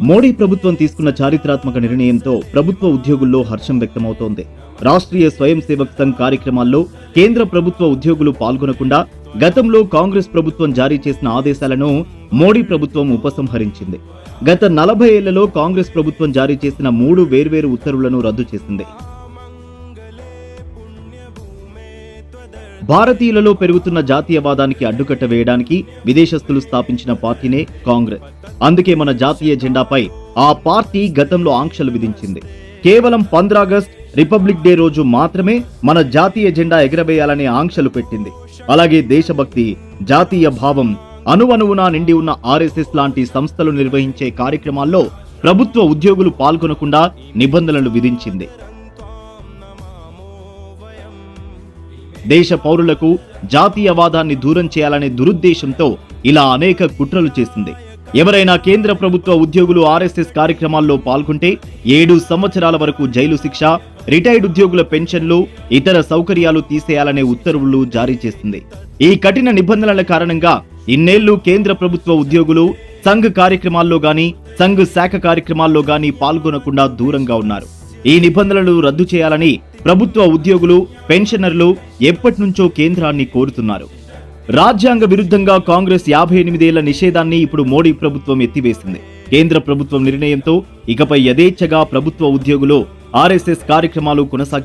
మోడీ ప్రభుత్వం తీసుకున్న చారిత్రాత్మక నిర్ణయంతో ప్రభుత్వ ఉద్యోగుల్లో హర్షం వ్యక్తమవుతోంది. రాష్ట్రీయ స్వయం సేవక్ సంఘ్ కార్యక్రమాల్లో కేంద్ర ప్రభుత్వ ఉద్యోగులు పాల్గొనకుండా గతంలో కాంగ్రెస్ ప్రభుత్వం జారీ చేసిన ఆదేశాలను మోడీ ప్రభుత్వం ఉపసంహరించింది. గత 40 ఏళ్లలో కాంగ్రెస్ ప్రభుత్వం జారీ చేసిన 3 వేర్వేరు ఉత్తర్వులను రద్దు చేసింది. భారతీయులలో పెరుగుతున్న జాతీయవాదానికి అడ్డుకట్ట వేయడానికి విదేశస్తులు స్థాపించిన పార్టీనే కాంగ్రెస్. అందుకే మన జాతీయ జెండాపై ఆ పార్టీ గతంలో ఆంక్షలు విధించింది. కేవలం 15 ఆగస్టు రిపబ్లిక్ డే రోజు మాత్రమే మన జాతీయ జెండా ఎగరవేయాలనే ఆంక్షలు పెట్టింది. అలాగే దేశభక్తి, జాతీయ భావం అణువణువునా నిండి ఉన్న ఆర్ఎస్ఎస్ లాంటి సంస్థలు నిర్వహించే కార్యక్రమాల్లో ప్రభుత్వ ఉద్యోగులు పాల్గొనకుండా నిబంధనలు విధించింది. దేశ పౌరులకు జాతీయవాదాన్ని దూరం చేయాలనే దురుద్దేశంతో ఇలా అనేక కుట్రలు చేసింది. ఎవరైనా కేంద్ర ప్రభుత్వ ఉద్యోగులు ఆర్ఎస్ఎస్ కార్యక్రమాల్లో పాల్గొంటే 7 సంవత్సరాల వరకు జైలు శిక్ష, రిటైర్డ్ ఉద్యోగుల పెన్షన్లు, ఇతర సౌకర్యాలు తీసేయాలనే ఉత్తర్వులు జారీ చేసింది. ఈ కఠిన నిబంధనల కారణంగా ఇన్నేళ్లు కేంద్ర ప్రభుత్వ ఉద్యోగులు సంఘ్ కార్యక్రమాల్లో గాని, సంఘ్ శాఖ కార్యక్రమాల్లో గాని పాల్గొనకుండా దూరంగా ఉన్నారు. ఈ నిబంధనలు రద్దు చేయాలని ప్రభుత్వ ఉద్యోగులు, పెన్షనర్లు ఎప్పటినుంచో కేంద్రాన్ని కోరుతున్నారు. రాజ్యాంగ విరుద్ధంగా కాంగ్రెస్ 58 ఏళ్ల నిషేధాన్ని ఇప్పుడు మోడీ ప్రభుత్వం ఎత్తివేసింది. కేంద్ర ప్రభుత్వం నిర్ణయంతో ఇకపై యథేచ్ఛగా ప్రభుత్వ ఉద్యోగులు ఆర్ఎస్ఎస్ కార్యక్రమాలు కొనసాగించారు.